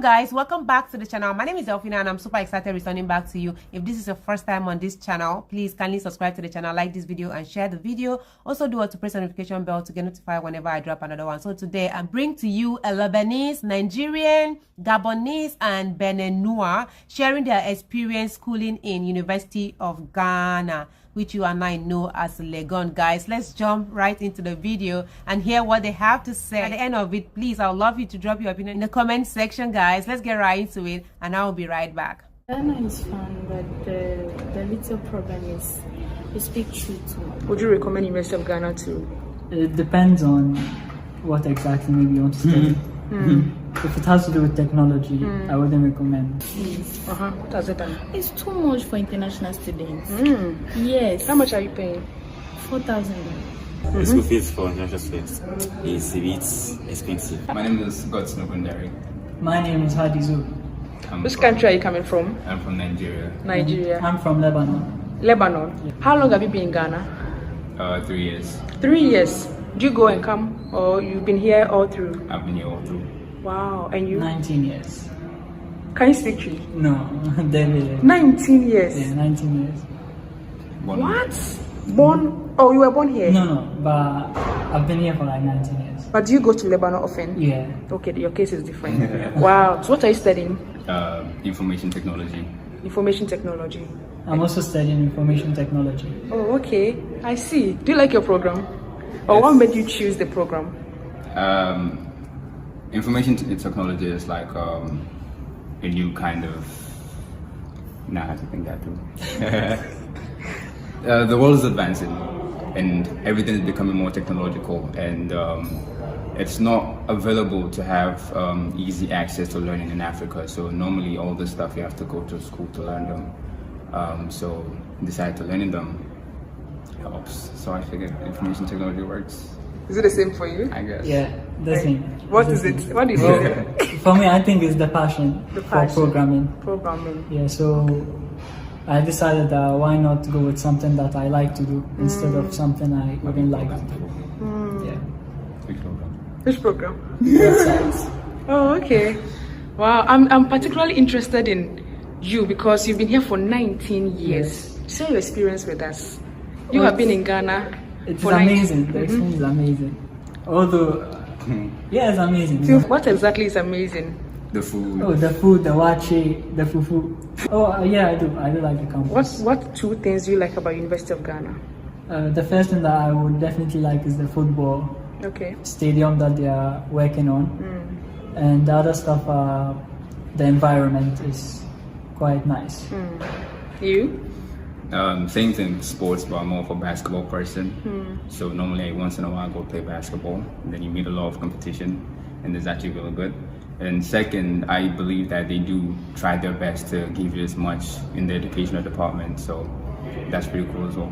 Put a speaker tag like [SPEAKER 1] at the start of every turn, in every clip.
[SPEAKER 1] guys, welcome back to the channel. My name is Elfina and I'm super excited returning back to you. If this is your first time on this channel, please kindly subscribe to the channel, like this video and share the video. Also do to press the notification bell to get notified whenever I drop another one. So today I bring to you a Lebanese, Nigerian, Gabonese and Benenua sharing their experience schooling in University of Ghana, which you and I know as Legon. Guys, let's jump right into the video and hear what they have to say. At the end of it, please, I would love you to drop your opinion in the comment section, guys. Let's get right into it and I will be right back.
[SPEAKER 2] Ghana is fun, but the little problem is you speak true too much.
[SPEAKER 1] Would you recommend University of Ghana too?
[SPEAKER 3] It depends on what exactly maybe you want to study. If it has to do with technology, I wouldn't recommend.
[SPEAKER 2] Please.
[SPEAKER 1] What has it done?
[SPEAKER 2] It's too much for international students. Yes.
[SPEAKER 1] How much are you paying?
[SPEAKER 2] 4,000.
[SPEAKER 4] The school fees for international students is a bit expensive.
[SPEAKER 5] My name is Nogundari.
[SPEAKER 3] My name is Hadizu.
[SPEAKER 1] Which country are you coming from?
[SPEAKER 5] I'm from Nigeria.
[SPEAKER 1] Nigeria.
[SPEAKER 3] I'm from Lebanon.
[SPEAKER 1] Lebanon. Yeah. How long have you been in Ghana?
[SPEAKER 5] 3 years.
[SPEAKER 1] 3 years. Do you go and come, or you've been here all through?
[SPEAKER 5] I've been here all through.
[SPEAKER 1] Wow. And you?
[SPEAKER 3] 19 years.
[SPEAKER 1] Can you speak Tree?
[SPEAKER 3] No, David.
[SPEAKER 1] 19 years.
[SPEAKER 3] Yeah, 19 years.
[SPEAKER 1] What? Born? Oh, you were born here?
[SPEAKER 3] No, but I've been here for like 19 years.
[SPEAKER 1] But do you go to Lebanon often?
[SPEAKER 3] Yeah.
[SPEAKER 1] Okay, your case is different. Wow. So what are you studying?
[SPEAKER 5] Information technology.
[SPEAKER 1] Information technology.
[SPEAKER 3] I'm also studying information technology.
[SPEAKER 1] Oh, okay. I see. Do you like your program? Or what made you choose the program?
[SPEAKER 5] Information technology is like a new kind of... Nah, I have to think that too. The world is advancing and everything is becoming more technological, and it's not available to have easy access to learning in Africa. So normally all this stuff you have to go to school to learn them. So decided to learning them helps. So I figured information technology works.
[SPEAKER 1] Is it the same for you?
[SPEAKER 5] I guess.
[SPEAKER 3] Yeah, the same.
[SPEAKER 1] What is it? What is it?
[SPEAKER 3] For me, I think it's the passion, for programming.
[SPEAKER 1] Programming.
[SPEAKER 3] Yeah, so I decided why not go with something that I like to do instead of something I wouldn't like to do. Yeah.
[SPEAKER 5] Which program?
[SPEAKER 1] Which program?
[SPEAKER 3] Websites.
[SPEAKER 1] Oh, okay. Wow, I'm particularly interested in you because you've been here for 19 years. Share your experience with us. You have been in Ghana.
[SPEAKER 3] It's amazing. The experience is amazing. Although, yeah, it's amazing.
[SPEAKER 1] What exactly is amazing?
[SPEAKER 5] The food.
[SPEAKER 3] Oh, the food, the wache, the fufu. Oh, yeah, I do like the campus.
[SPEAKER 1] What two things do you like about University of Ghana?
[SPEAKER 3] The first thing that I would definitely like is the football stadium that they are working on. And the other stuff, the environment is quite nice.
[SPEAKER 1] You?
[SPEAKER 5] Same thing, sports, but I'm more of a basketball person. So normally once in a while I go play basketball. And then you meet a lot of competition, and it's actually really good. And second, I believe that they do try their best to give you as much in the educational department. So that's pretty cool as well.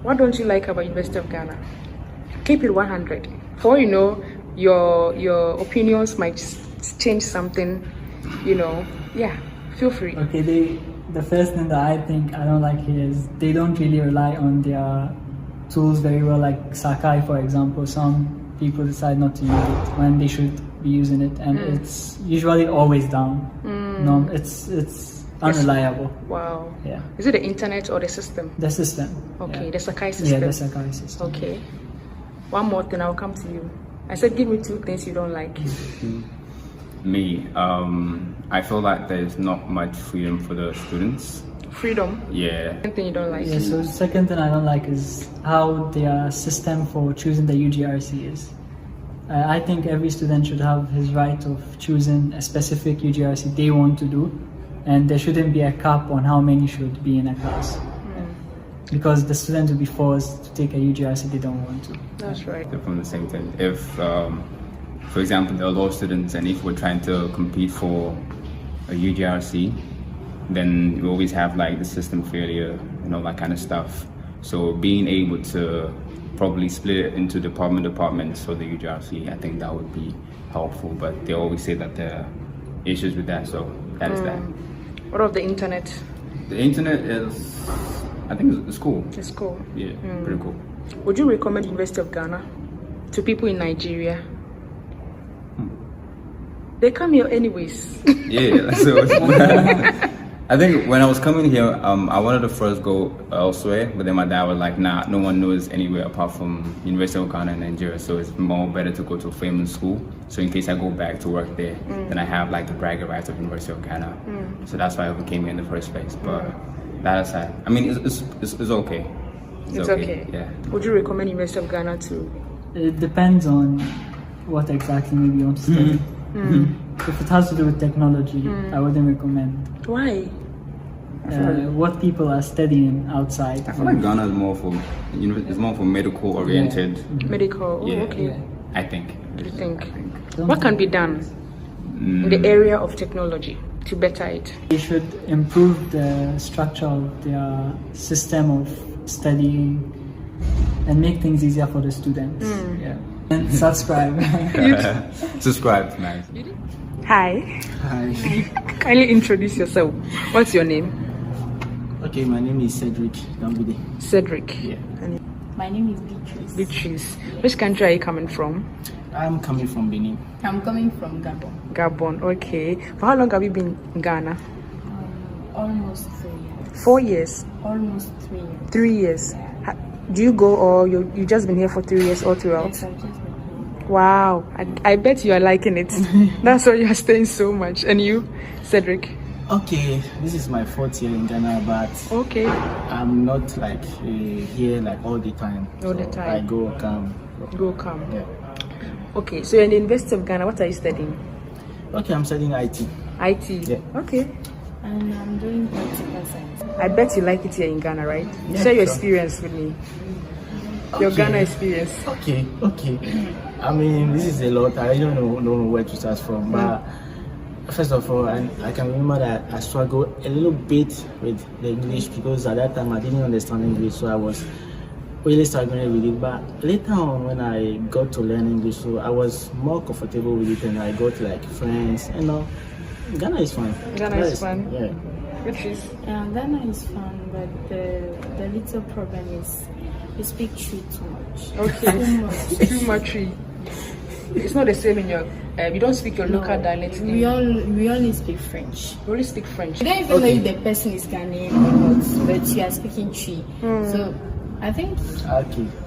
[SPEAKER 1] What don't you like about University of Ghana? Keep it 100. For all you know, your opinions might change something. You know, yeah. Feel free.
[SPEAKER 3] Okay, the first thing that I think I don't like here is they don't really rely on their tools very well, like Sakai, for example. Some people decide not to use it when they should be using it, and it's usually always down. No, it's unreliable.
[SPEAKER 1] Wow.
[SPEAKER 3] Yeah.
[SPEAKER 1] Is it the internet or the system?
[SPEAKER 3] The system.
[SPEAKER 1] Okay,
[SPEAKER 3] yeah.
[SPEAKER 1] the Sakai system.
[SPEAKER 3] Yeah, the Sakai system.
[SPEAKER 1] Okay. One more thing, I'll come to you. I said give me two things you don't like.
[SPEAKER 5] Me, I feel like there's not much freedom for the students.
[SPEAKER 1] Freedom?
[SPEAKER 5] Yeah.
[SPEAKER 1] Anything you don't like?
[SPEAKER 3] Yeah, so the second thing I don't like is how their system for choosing the UGRC is. I think every student should have his right of choosing a specific UGRC they want to do, and there shouldn't be a cap on how many should be in a class. Because the student will be forced to take a UGRC they don't want to.
[SPEAKER 1] That's right.
[SPEAKER 5] They're from the same thing. If, for example, there are law students, and if we're trying to compete for a UGRC, then we always have like the system failure and all that kind of stuff. So being able to probably split it into departments for the UGRC, I think that would be helpful. But they always say that there are issues with that, so that is that.
[SPEAKER 1] What of the internet?
[SPEAKER 5] The internet is, I think it's cool.
[SPEAKER 1] It's cool.
[SPEAKER 5] Yeah, pretty cool.
[SPEAKER 1] Would you recommend University of Ghana to people in Nigeria?
[SPEAKER 6] They come here anyways.
[SPEAKER 5] Yeah, so I think when I was coming here, I wanted to first go elsewhere, but then my dad was like, nah, no one knows anywhere apart from University of Ghana in Nigeria, so it's more better to go to a famous school. So in case I go back to work there, then I have like the bragging rights of University of Ghana. So that's why I came here in the first place. But that aside, I mean, it's okay.
[SPEAKER 6] It's okay.
[SPEAKER 5] Yeah.
[SPEAKER 6] Would you recommend University of Ghana to?
[SPEAKER 3] It depends on what exactly maybe you want to study. If it has to do with technology, I wouldn't recommend.
[SPEAKER 6] Why?
[SPEAKER 3] What people are studying outside.
[SPEAKER 5] I feel like Ghana is more for, it's more for medical oriented.
[SPEAKER 6] Medical. Oh,
[SPEAKER 5] Yeah.
[SPEAKER 6] okay.
[SPEAKER 5] I think.
[SPEAKER 6] You think? What can be done in the area of technology to better it?
[SPEAKER 3] They should improve the structure of their system of studying and make things easier for the students. Yeah. And subscribe.
[SPEAKER 5] Subscribe, man.
[SPEAKER 6] Hi.
[SPEAKER 7] Hi.
[SPEAKER 6] Kindly introduce yourself. What's your name?
[SPEAKER 7] Okay, my name is Cedric.
[SPEAKER 6] Cedric.
[SPEAKER 7] Yeah.
[SPEAKER 6] And
[SPEAKER 2] My name is Beatrice.
[SPEAKER 6] Beatrice. Which country are you coming from?
[SPEAKER 7] I'm coming from Benin.
[SPEAKER 2] I'm coming from Gabon.
[SPEAKER 6] Gabon. Okay. For how long have you been in Ghana?
[SPEAKER 2] Almost 3 years.
[SPEAKER 6] 4 years.
[SPEAKER 2] Almost 3 years.
[SPEAKER 6] 3 years. Do you go or you just been here for 3 years all throughout?
[SPEAKER 2] Yes, I've just been here.
[SPEAKER 6] Wow. I bet you are liking it. That's why you are staying so much. And you, Cedric?
[SPEAKER 7] Okay, this is my 4th year in Ghana, but
[SPEAKER 6] Okay.
[SPEAKER 7] I'm not like here like all the time.
[SPEAKER 6] All the
[SPEAKER 7] So
[SPEAKER 6] time.
[SPEAKER 7] I go come.
[SPEAKER 6] Go come.
[SPEAKER 7] Yeah.
[SPEAKER 6] Okay. So you're in the University of Ghana. What are you studying?
[SPEAKER 7] Okay, I'm studying IT.
[SPEAKER 6] IT.
[SPEAKER 7] Yeah.
[SPEAKER 6] Okay.
[SPEAKER 2] And I'm doing political science.
[SPEAKER 6] I bet you like it here in Ghana, right?
[SPEAKER 7] Yeah,
[SPEAKER 6] Share your
[SPEAKER 7] sure.
[SPEAKER 6] experience with me. Your
[SPEAKER 7] Okay.
[SPEAKER 6] Ghana experience.
[SPEAKER 7] Okay. I mean, this is a lot. I don't know where to start from. But first of all, I can remember that I struggled a little bit with the English because at that time I didn't understand English, so I was really struggling with it. But later on, when I got to learn English, so I was more comfortable with it, and I got like friends. You know, Ghana is fun.
[SPEAKER 6] Ghana is fun.
[SPEAKER 7] Yeah.
[SPEAKER 6] Which is
[SPEAKER 2] Ghana is fun, but the little problem is you speak tree too much.
[SPEAKER 6] okay.
[SPEAKER 2] Too much.
[SPEAKER 6] Too much. It's not the same in your. You don't speak your local dialect.
[SPEAKER 2] We only speak French.
[SPEAKER 6] You only speak French.
[SPEAKER 2] You don't even know if the person is Ghanaian or not, but you are speaking Tree. So I think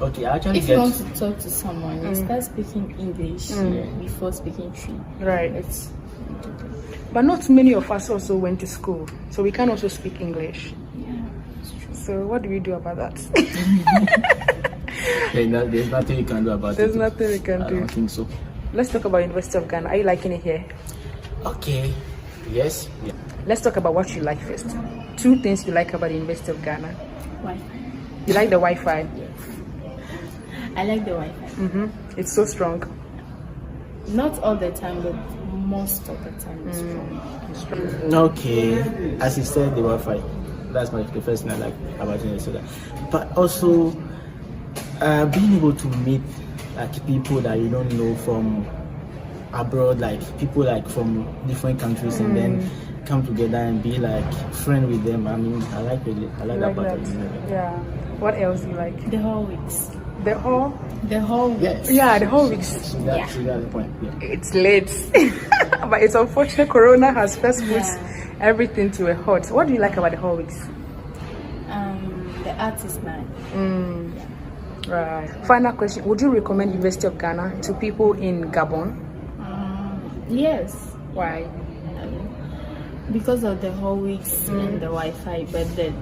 [SPEAKER 7] Okay. I actually
[SPEAKER 2] if you
[SPEAKER 7] get.
[SPEAKER 2] want to talk to someone, you start speaking English before speaking Tree.
[SPEAKER 6] Right.
[SPEAKER 2] It's
[SPEAKER 6] But not many of us also went to school, so we can also speak English.
[SPEAKER 2] it's true.
[SPEAKER 6] So what do we do about that?
[SPEAKER 7] There's nothing you can do about
[SPEAKER 6] There's
[SPEAKER 7] it.
[SPEAKER 6] nothing we can
[SPEAKER 7] I
[SPEAKER 6] do.
[SPEAKER 7] don't think so.
[SPEAKER 6] Let's talk about University of Ghana. Are you liking it here?
[SPEAKER 7] Okay. Yes. Yeah.
[SPEAKER 6] Let's talk about what you like first. 2 things you like about the University of Ghana.
[SPEAKER 2] Wi-Fi.
[SPEAKER 6] You like the Wi-Fi.
[SPEAKER 2] I like the Wi-Fi.
[SPEAKER 6] It's so strong.
[SPEAKER 2] Not all the time, but most of the time it's strong.
[SPEAKER 7] Okay, as you said, the Wi-Fi. That's the first thing I like about Minnesota. But also, being able to meet like people that you don't know from abroad, like people like from different countries, and then come together and be like friend with them. I mean, I like that
[SPEAKER 6] Like
[SPEAKER 7] part
[SPEAKER 6] that.
[SPEAKER 7] of it.
[SPEAKER 6] Yeah. What else do you like?
[SPEAKER 2] The whole weeks.
[SPEAKER 6] The whole.
[SPEAKER 2] The whole week.
[SPEAKER 7] Yes.
[SPEAKER 6] Yeah, the whole week.
[SPEAKER 7] So that's the point. Yeah.
[SPEAKER 6] It's late, but it's unfortunate. Corona has first put
[SPEAKER 2] Yeah.
[SPEAKER 6] everything to a halt. What do you like about the whole weeks?
[SPEAKER 2] The art is mine.
[SPEAKER 6] Right. Final question: would you recommend University of Ghana to people in Gabon?
[SPEAKER 2] Yes.
[SPEAKER 6] Why?
[SPEAKER 2] Because of the whole weeks and the Wi-Fi, but the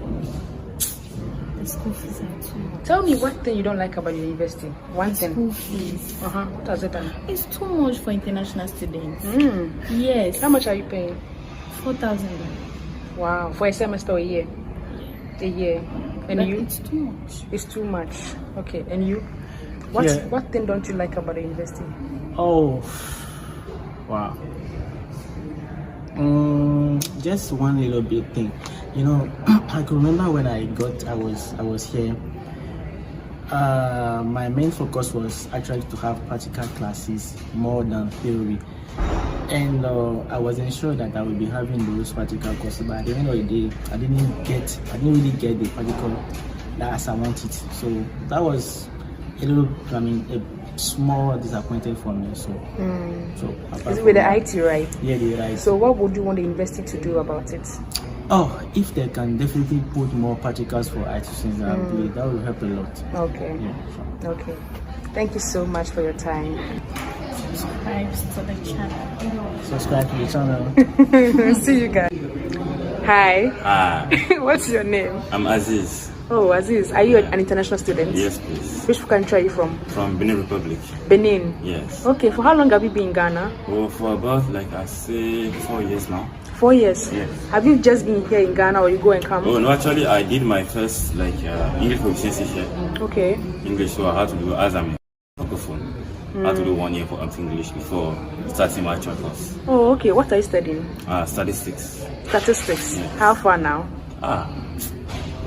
[SPEAKER 2] school fees are too much.
[SPEAKER 6] Tell me one thing you don't like about the university. One thing.
[SPEAKER 2] School fees.
[SPEAKER 6] What has it done?
[SPEAKER 2] It's too much for international students. Yes.
[SPEAKER 6] How much are you paying?
[SPEAKER 2] 4,000.
[SPEAKER 6] Wow, for a semester or a year? A year. And
[SPEAKER 2] But
[SPEAKER 6] you?
[SPEAKER 2] it's too much.
[SPEAKER 6] It's too much. Okay, and you?
[SPEAKER 7] Yeah.
[SPEAKER 6] What thing don't you like about the university?
[SPEAKER 7] Oh, wow. Just one little bit thing. You know, I can remember when I was here. My main focus was actually to have practical classes more than theory, and I wasn't sure that I would be having those practical courses. But at the end of the day, I didn't really get the practical as I wanted. So that was a small disappointed for me. So, apart
[SPEAKER 6] Is it
[SPEAKER 7] from
[SPEAKER 6] with the
[SPEAKER 7] that-
[SPEAKER 6] IT, right?
[SPEAKER 7] Yeah, the right.
[SPEAKER 6] So what would you want the university to do about it?
[SPEAKER 7] Oh, if they can definitely put more practicals for IT students, that will help a lot.
[SPEAKER 6] Okay.
[SPEAKER 7] Yeah, sure.
[SPEAKER 6] Okay. Thank you so much for your time.
[SPEAKER 2] Subscribe to the channel.
[SPEAKER 7] Subscribe to the channel.
[SPEAKER 6] See you guys. Hi.
[SPEAKER 4] Hi,
[SPEAKER 6] What's your name?
[SPEAKER 4] I'm Aziz.
[SPEAKER 6] Oh, Aziz. Are you an international student?
[SPEAKER 4] Yes, please.
[SPEAKER 6] Which country are you from?
[SPEAKER 4] From Benin Republic.
[SPEAKER 6] Benin.
[SPEAKER 4] Yes.
[SPEAKER 6] Okay. For how long have you been in Ghana?
[SPEAKER 4] Well, for about like I say 4 years now.
[SPEAKER 6] 4 years.
[SPEAKER 4] Yes.
[SPEAKER 6] Have you just been here in Ghana, or you go and come?
[SPEAKER 4] Oh no, actually I did my first like English proficiency here.
[SPEAKER 6] Okay.
[SPEAKER 4] English, so I had to do as I'm a francophone. I had to do 1 year for English before starting my actual course.
[SPEAKER 6] Oh, okay. What are you studying?
[SPEAKER 4] Statistics.
[SPEAKER 6] Statistics.
[SPEAKER 4] Yes.
[SPEAKER 6] How far now?
[SPEAKER 4] La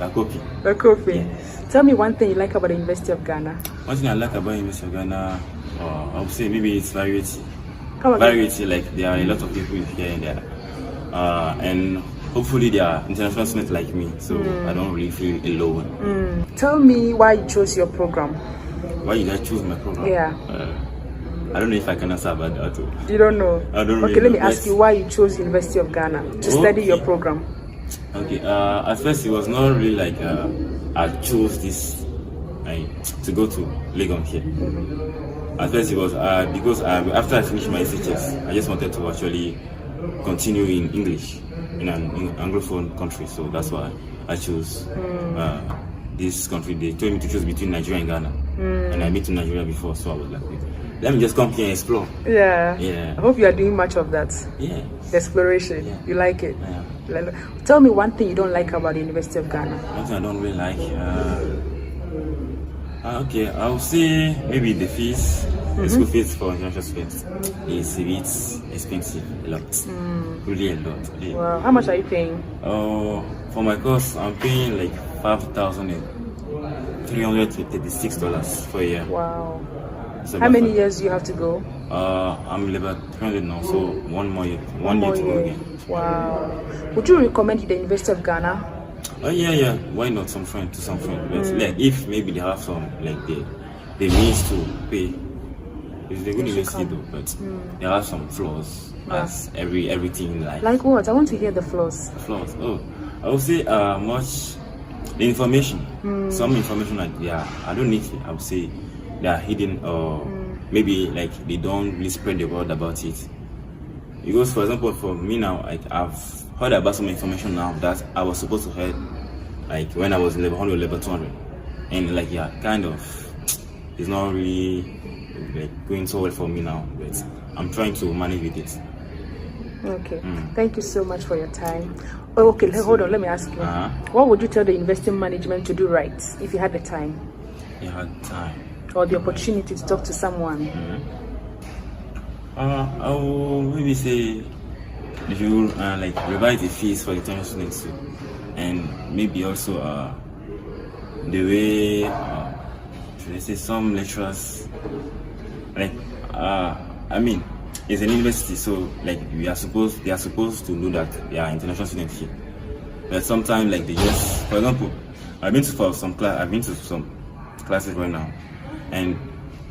[SPEAKER 4] copy.
[SPEAKER 6] The coffee.
[SPEAKER 4] Yes.
[SPEAKER 6] Tell me one thing you like about the University of Ghana.
[SPEAKER 4] One thing I like about University of Ghana, I would say maybe it's variety.
[SPEAKER 6] Come again.
[SPEAKER 4] Variety, like there are a lot of people here and there. And hopefully they are international students like me, so I don't really feel alone.
[SPEAKER 6] Tell me why you chose your program.
[SPEAKER 4] Why did I choose my program?
[SPEAKER 6] Yeah.
[SPEAKER 4] I don't know if I can answer about that too.
[SPEAKER 6] You don't know?
[SPEAKER 4] I don't
[SPEAKER 6] Okay,
[SPEAKER 4] really
[SPEAKER 6] let me
[SPEAKER 4] know,
[SPEAKER 6] ask
[SPEAKER 4] but-
[SPEAKER 6] you why you chose University of Ghana to study your
[SPEAKER 4] Okay.
[SPEAKER 6] program.
[SPEAKER 4] Okay, at first it was not really like I chose this to go to Legon here. At first it was because after I finished my SHS, I just wanted to actually continue in English in an Anglophone country, so that's why I chose this country. They told me to choose between Nigeria and Ghana, and I've been to Nigeria before, so I was like, let me just come here and explore.
[SPEAKER 6] Yeah.
[SPEAKER 4] Yeah.
[SPEAKER 6] I hope you are doing much of that.
[SPEAKER 4] Yeah.
[SPEAKER 6] The exploration.
[SPEAKER 4] Yeah.
[SPEAKER 6] You like it?
[SPEAKER 4] Yeah.
[SPEAKER 6] Tell me one thing you don't like about the University of Ghana.
[SPEAKER 4] One thing I don't really like. Okay, I would say maybe the fees. The school fees for international students is a bit expensive, a lot, really a lot. Yeah.
[SPEAKER 6] Wow. How much are you paying?
[SPEAKER 4] For my course, I'm paying like $5,336 for a year.
[SPEAKER 6] Wow.
[SPEAKER 4] It's
[SPEAKER 6] How
[SPEAKER 4] about
[SPEAKER 6] many
[SPEAKER 4] five-
[SPEAKER 6] years do you have to go?
[SPEAKER 4] I'm level 300 now, so one more year, one
[SPEAKER 6] More
[SPEAKER 4] year to go
[SPEAKER 6] year.
[SPEAKER 4] again.
[SPEAKER 6] Wow. Would you recommend the University of Ghana?
[SPEAKER 4] Oh yeah. Why not some friend? But like if maybe they have some like the means to pay. It's a good university though, but there are some flaws as everything in life.
[SPEAKER 6] Like what? I want to hear the flaws.
[SPEAKER 4] Flaws. Oh, I would say much the information. Some information like I don't need it. I would say they are hidden or maybe like they don't really spread the word about it. Because for example, for me now, like I've heard about some information now that I was supposed to hear like when I was level 100 or level 200, and like kind of it's not really like going so well for me now, but I'm trying to manage with it.
[SPEAKER 6] Okay. Thank you so much for your time. Oh, okay, hold on. Let me ask you. What would you tell the university management to do right if you had the time
[SPEAKER 4] You had time.
[SPEAKER 6] or the opportunity to talk to someone?
[SPEAKER 4] I will maybe say if you like revise the fees for the international students too, and maybe also the way should I say some lecturers like I mean it's an university, so like they are supposed to know that they are international students here, but sometimes like they just, for example, I've been to some classes right now, and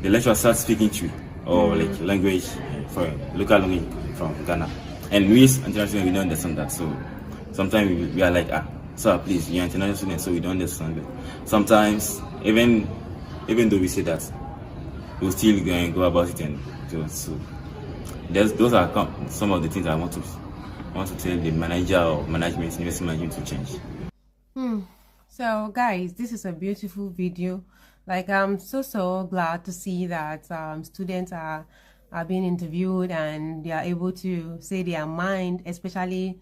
[SPEAKER 4] the lecturer starts speaking to you or like language for local language from Ghana, and we as international students we don't understand that, so sometimes we are like sir please, you're international students, so we don't understand it. Sometimes even though we say that, we'll still go about it and do it. So those are some of the things I want to tell the manager or management, university management to change.
[SPEAKER 1] So guys, this is a beautiful video. Like I'm so glad to see that students are being interviewed and they are able to say their mind, especially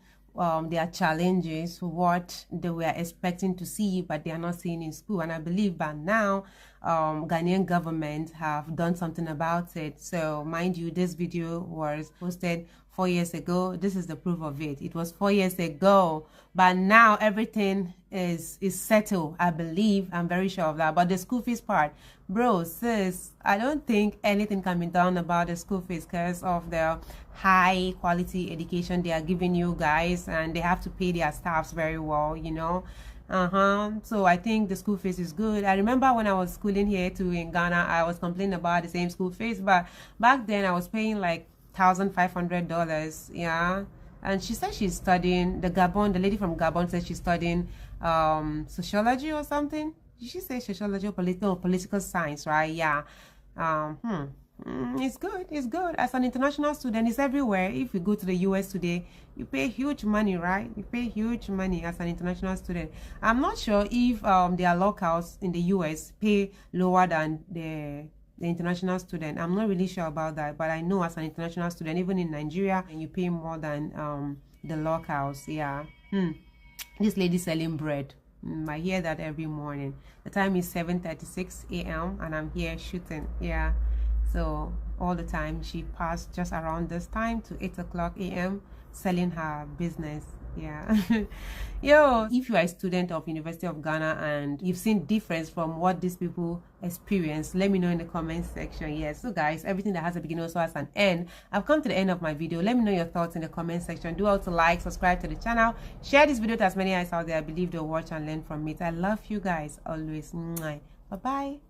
[SPEAKER 1] their challenges, what they were expecting to see but they are not seeing in school. And I believe by now Ghanaian government have done something about it. So mind you, this video was posted 4 years ago. This is the proof of it. It was 4 years ago, but now everything is settled. I believe, I'm very sure of that. But the school fees part, bro, sis, I don't think anything can be done about the school fees because of the high quality education they are giving you guys, and they have to pay their staffs very well, you know. So I think the school fees is good. I remember when I was schooling here too in Ghana, I was complaining about the same school fees, but back then I was paying like $1,500. Yeah. And she said she's studying the lady from Gabon said she's studying sociology or something. Did she say sociology or political science, right? Yeah. It's good. It's good. As an international student, it's everywhere. If you go to the US today, you pay huge money, right? You pay huge money as an international student. I'm not sure if their locals in the US pay lower than the international student. I'm not really sure about that, but I know as an international student, even in Nigeria, you pay more than the locals. Yeah. This lady selling bread. I hear that every morning. The time is 7:36 a.m. and I'm here shooting. Yeah. So all the time she passed just around this time to 8 o'clock a.m. selling her business. Yeah. Yo, if you are a student of University of Ghana and you've seen difference from what these people experience, let me know in the comment section. Yes, so guys, everything that has a beginning also has an end. I've come to the end of my video. Let me know your thoughts in the comment section. Do also like, subscribe to the channel, share this video to as many eyes out there. I believe they'll watch and learn from it. I love you guys always. Bye bye.